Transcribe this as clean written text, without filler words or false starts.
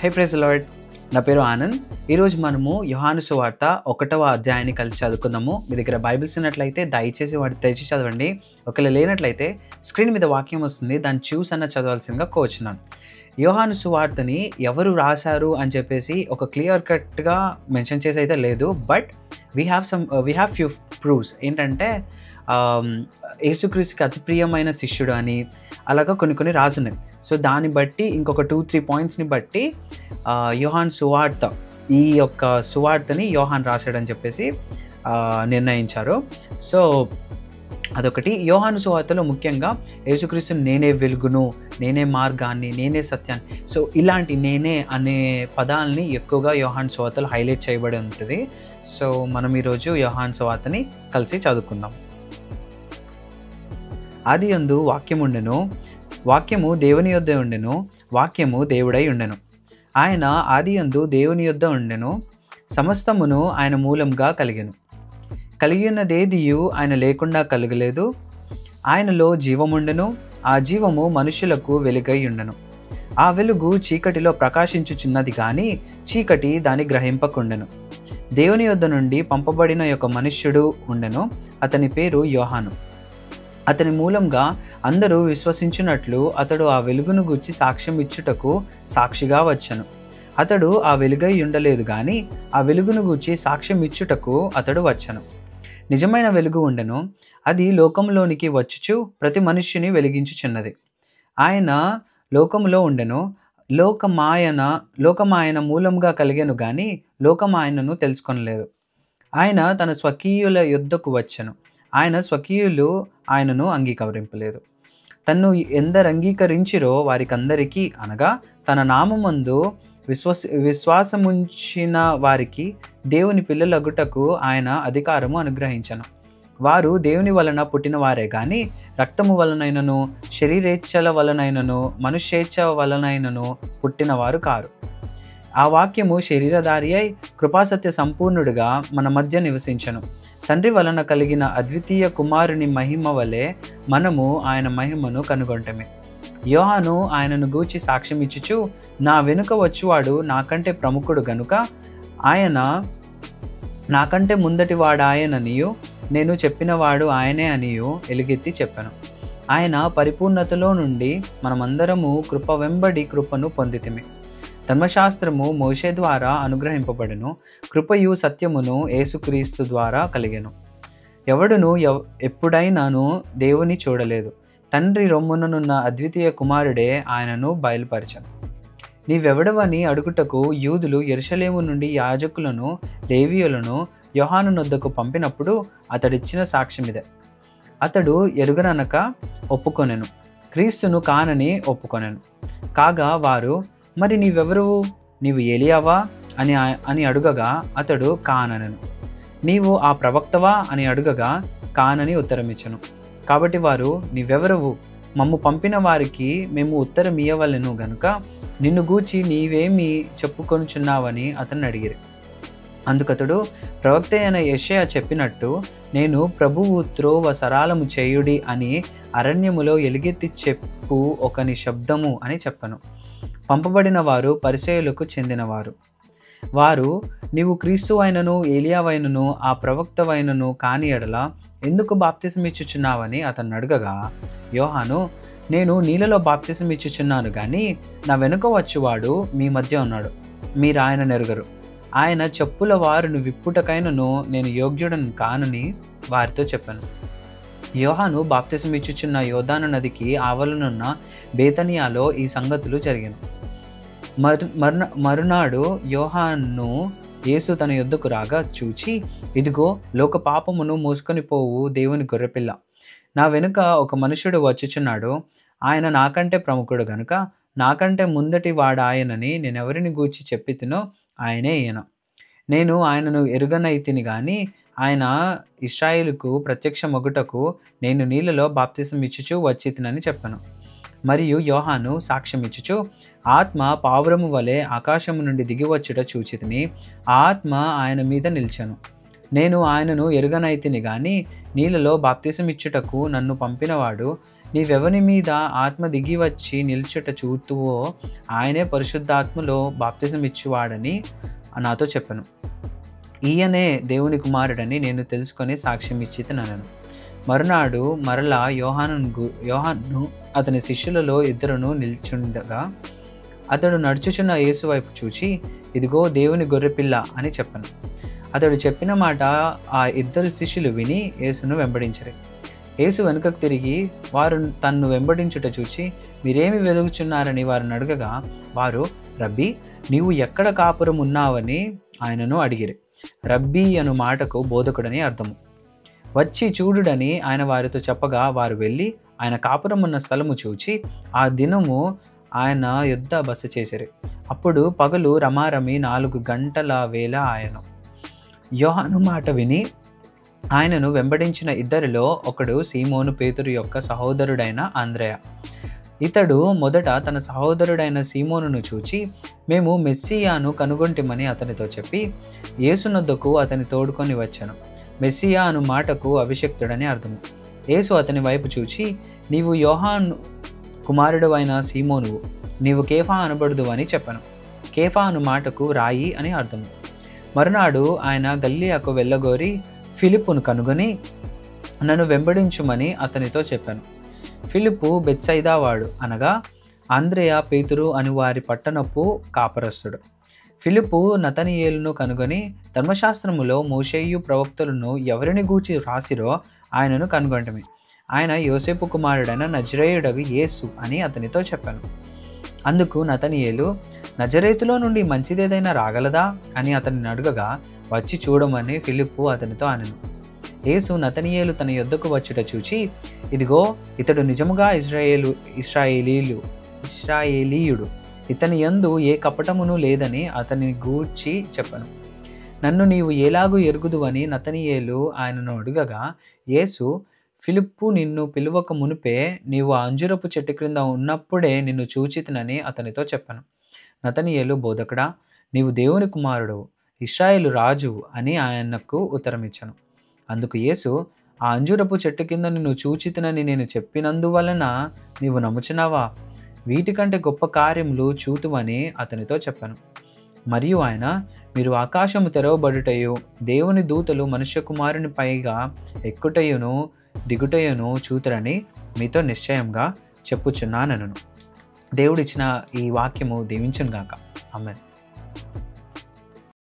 High praise lord. నా పేరు ఆనంద్. ఈరోజు మనము యోహాను సువార్త 1వ అధ్యాయాన్ని కలిసి చదువుకుందాము. మీ దగ్గర బైబిల్స్ ఉన్నట్లయితే దయచేసి వాటి తెరిచి చదవండి. ఒకవేళ లేనట్లయితే స్క్రీన్ మీద వాక్యం వస్తుంది, దాన్ని చూసన్న చదవాల్సిందిగా కోరుచున్నాను. యోహాను సువార్తని ఎవరు రాశారు అని చెప్పేసి ఒక క్లియర్ కట్గా మెన్షన్ చేసి అయితే లేదు, but we have few proofs. ఏంటంటే యేసుక్రీస్తుకి అతి ప్రియమైన శిష్యుడు అని అలాగా కొన్ని రాసున్నాయి. సో దాన్ని బట్టి ఇంకొక 2-3 పాయింట్స్ని బట్టి యోహాన్ సువార్త, ఈ యొక్క సువార్తని యోహాన్ రాశాడని చెప్పేసి నిర్ణయించారు. సో అదొకటి. యోహాను సువార్తలో ముఖ్యంగా యేసుక్రీస్తు నేనే వెలుగును, నేనే మార్గాన్ని, నేనే సత్యాన్ని, సో ఇలాంటి నేనే అనే పదాలని ఎక్కువగా యోహాను సువార్తలో హైలైట్ చేయబడి ఉంటుంది. సో మనం ఈరోజు యోహాను సువార్తని కలిసి చదువుకుందాం. ఆదియందు వాక్యము ఉండెను, వాక్యము దేవుని యొద్ద ఉండెను, వాక్యము దేవుడై ఉండెను. ఆయన ఆదియందు దేవుని యొద్ద ఉండెను, సమస్తమును ఆయన మూలంగా కలిగెను. కలిగినదేదియు ఆయన లేకుండా కలగలేదు. ఆయనలో జీవముండెను, ఆ జీవము మనుషులకు వెలుగై ఉండెను. ఆ వెలుగు చీకటిలో ప్రకాశించుచున్నది కానీ చీకటి దాన్ని గ్రహింపకుండెను. దేవుని యొద్ద నుండి పంపబడిన ఒక మనుష్యుడు ఉండెను, అతని పేరు యోహాను. అతని మూలంగా అందరూ విశ్వసించినట్లు అతడు ఆ వెలుగును గూర్చి సాక్ష్యం ఇచ్చుటకు సాక్షిగా వచ్చెను. అతడు ఆ వెలుగై ఉండలేదు కానీ ఆ వెలుగును గూర్చి సాక్ష్యం ఇచ్చుటకు అతడు వచ్చెను. నిజమైన వెలుగు ఉండెను, అది లోకంలోనికి వచ్చుచు ప్రతి మనుష్యుని వెలిగించుచున్నది. ఆయన లోకములో ఉండెను, లోకమాయన మూలంగా కలిగెను కానీ లోకమాయనను తెలుసుకొనలేదు. ఆయన తన స్వకీయుల యొద్దకు వచ్చెను, ఆయన స్వకీయులు ఆయనను అంగీకరింపలేదు. తన్ను ఎందరు అంగీకరించిరో వారికందరికీ, అనగా తన నామమందు విశ్వాసముంచిన వారికి దేవుని పిల్లలగుటకు ఆయన అధికారము అనుగ్రహించను. వారు దేవుని వలన పుట్టిన వారే కానీ రక్తము వలనైనను, శరీరేచ్ఛల వలనైనను, మనుష్యేచ్ఛ వలనైనను పుట్టినవారు కారు. ఆ వాక్యము శరీరధారి అయి కృపాసత్య సంపూర్ణుడిగా మన మధ్య నివసించను. తండ్రి వలన కలిగిన అద్వితీయ కుమారుని మహిమ వలె మనము ఆయన మహిమను కనుగొంటమే. యోహాను ఆయనను గూర్చి సాక్ష్యం ఇచ్చుచు, నా వెనుక వచ్చువాడు నాకంటే ప్రముఖుడు గనుక ఆయన నాకంటే ముందటి వాడాయననియు, నేను చెప్పినవాడు ఆయనే అనియు ఎలుగెత్తి చెప్పాను. ఆయన పరిపూర్ణతలో నుండి మనమందరము కృప వెంబడి కృపను పొందితిమి. ధర్మశాస్త్రము మోషే ద్వారా అనుగ్రహింపబడెను, కృపయు సత్యమును యేసుక్రీస్తు ద్వారా కలిగెను. ఎవడును ఎప్పుడైనాను దేవుని చూడలేదు. తండ్రి రొమ్ముననున్న అద్వితీయ కుమారుడే ఆయనను బయలుపరచను. నీవెవడవని అడుగుటకు యూదులు యెరూషలేము నుండి యాజకులను, లేవీయులను యోహాను నొద్దకు పంపినప్పుడు అతడిచ్చిన సాక్ష్యమిదే. అతడు ఎరుగననక ఒప్పుకొనెను, క్రీస్తును కానని ఒప్పుకొనెను. కాగా వారు, మరి నీవెవరు, నీవు ఏలియావా అని అడుగగా అతడు కాననెను. నీవు ఆ ప్రవక్తవా అని అడుగగా కానని ఉత్తరమిచ్చెను. కాబట్టి వారు, నీవెవరవు, మమ్ము పంపిన వారికి మేము ఉత్తరం ఇయ్యవలెను గనుక నిన్ను గూర్చి నీవేమి చెప్పుకొనుచున్నావని అతన్ని అడిగిరి. అందుకతడు, ప్రవక్త అయిన యెషయా చెప్పినట్టు, నేను ప్రభువు త్రోవ సరాలము చేయుడి అని అరణ్యములో ఎలుగెత్తి చెప్పు ఒకని శబ్దము అని చెప్పను. పంపబడిన వారు పరిసయ్యులకు చెందినవారు. వారు, నీవు క్రీస్తు అయినను, ఏలియావైనను, ఆ ప్రవక్తవైనను కాని ఎడల ఎందుకు బాప్తిసం ఇచ్చుచున్నావని అతన్ని అడగగా యోహాను, నేను నీళ్ళలో బాప్తిసం ఇచ్చుచున్నాను కానీ నా వెనుక వచ్చువాడు మీ మధ్య ఉన్నాడు, మీరు ఆయన నెరుగరు. ఆయన చెప్పుల వారును విప్పుటకైనను నేను యోగ్యుడను కానని వారితో చెప్పాను. యోహాను బాప్తిసం ఇచ్చుచున్న యోర్దాను నదికి ఆవలనున్న బేతనియాలో ఈ సంగతులు జరిగాను. మరునాడు యోహాను యేసు తన యొద్దకు రాగా చూచి, ఇదిగో లోక పాపమును మోసుకొని పోవు దేవుని గొర్రెపిల్ల, నా వెనుక ఒక మనుషుడు వచ్చుచున్నాడు, ఆయన నాకంటే ప్రముఖుడు గనుక నాకంటే ముందటి వాడాయనని నేనెవరిని గూర్చి చెప్పితినో ఆయనే ఈయన. నేను ఆయనను ఎరుగనైతిని గాని ఆయన ఇశ్రాయేలుకు ప్రత్యక్షమగుటకు నేను నీళ్ళలో బాప్తిసం ఇచ్చుచు వచ్చితినని చెప్పాను. మరియు యోహాను సాక్ష్యం ఇచ్చుచు, ఆత్మ పావురము వలె ఆకాశము నుండి దిగివచ్చుట చూచితిని, ఆ ఆత్మ ఆయన మీద నిలిచెను. నేను ఆయనను ఎరుగనైతిని గాని నీళ్ళలో బాప్తిసం ఇచ్చుటకు నన్ను పంపినవాడు నీవెవని మీద ఆత్మ దిగి వచ్చి నిల్చుట చూతువో ఆయనే పరిశుద్ధాత్మలో బాప్తిజం ఇచ్చువాడని నాతో చెప్పాను. ఈయనే దేవుని కుమారుడని నేను తెలుసుకొని సాక్ష్యం ఇచ్చితిననెను. మరునాడు మరలా యోహాను అతని శిష్యులలో ఇద్దరును నిల్చుండగా అతడు నడుచుచున్న యేసు వైపు చూచి, ఇదిగో దేవుని గొర్రెపిల్ల అని చెప్పాను. అతడు చెప్పిన మాట ఆ ఇద్దరు శిష్యులు విని యేసును వెంబడించరు. యేసు వెనుకకు తిరిగి వారు తన్ను వెంబడించుట చూచి, మీరేమి వెదుగుచున్నారని వారిని అడగగా, వారు, రబ్బీ, నీవు ఎక్కడ కాపురం ఉన్నావని ఆయనను అడిగిరి. రబ్బీ అను మాటకు బోధకుడని అర్థము. వచ్చి చూడుడని ఆయన వారితో చెప్పగా వారు వెళ్ళి ఆయన కాపురం ఉన్న స్థలము చూచి ఆ దినము ఆయన యుద్ధ బస చేసిరి. అప్పుడు పగలు రమారమి 4 గంటల వేళ ఆయన. యోహాను మాట విని ఆయనను వెంబడించిన ఇద్దరిలో ఒకడు సీమోను పేతురు యొక్క సహోదరుడైన అంద్రెయ. ఇతడు మొదట తన సహోదరుడైన సీమోనును చూచి, మేము మెస్సియాను కనుగొంటిమని అతనితో చెప్పి యేసునొద్దకు అతని తోడుకొని వచ్చాను. మెస్సియా అను మాటకు అభిషక్తుడని అర్థము. యేసు అతని వైపు చూచి, నీవు యోహాను కుమారుడు అయిన సీమోనువు, నీవు కేఫా అనబడుదు అని చెప్పాను. కేఫా అను మాటకు రాయి అని అర్థము. మరునాడు ఆయన గలిలయకు వెళ్ళగోరి ఫిలిప్పును కనుగొని నన్ను వెంబడించుమని అతనితో చెప్పాను. ఫిలిప్పు బెత్సైదా వాడు, అనగా అంద్రెయ, పేతురు అని వారి పట్టణపు కాపరస్తుడు. ఫిలిప్పు నతనీయేలును కనుగొని ధర్మశాస్త్రములో మోషేయు ప్రవక్తలను ఎవరిని గూర్చి రాసిరో ఆయనను కనుగొంటమే. ఆయన యోసేపు కుమారుడైన నజరేయుడగు యేసు అని అతనితో చెప్పాను. అందుకు నతనీయేలు, నజరేతులో నుండి మంచిదేదైనా రాగలదా అని అతనిని అడగగా, వచ్చి చూడమని ఫిలిప్పు అతనితో అనెను. యేసు నతనీయేలు తన యొద్దకు వచ్చుట చూచి, ఇదిగో ఇతడు నిజముగా ఇశ్రాయేలీయుడు, ఇతని యందు ఏ కపటమును లేదని అతని గూర్చి చెప్పను. నన్ను నీవు ఎలాగూ ఎరుగుదువని నతనీయేలు ఆయనను అడుగగా, యేసు, ఫిలిప్పు నిన్ను పిలువక మునిపే నీవు ఆ అంజురపు చెట్టు క్రింద ఉన్నప్పుడే నిన్ను చూచితినని అతనితో చెప్పాను. నతనీయేలు, బోధకుడా, నీవు దేవుని కుమారుడు, ఇశ్రాయేలు రాజు అని ఆయనకు ఉత్తరమిచ్చాను. అందుకు యేసు, ఆ అంజురపు చెట్టు కింద నిన్ను చూచితినని నేను చెప్పినందువలన నీవు నమ్ముచున్నావా? వీటికంటే గొప్ప కార్యములు చూతుమని అతనితో చెప్పాను. మరియు ఆయన, మీరు ఆకాశము తెరవబడుటయు దేవుని దూతలు మనుష్య కుమారుని పైగా ఎక్కుటయును దిగుటయును చూతురని మీతో నిశ్చయంగా చెప్పుచున్నానను. దేవుడిచ్చిన ఈ వాక్యము దీవించును గాక. ఆమేన్.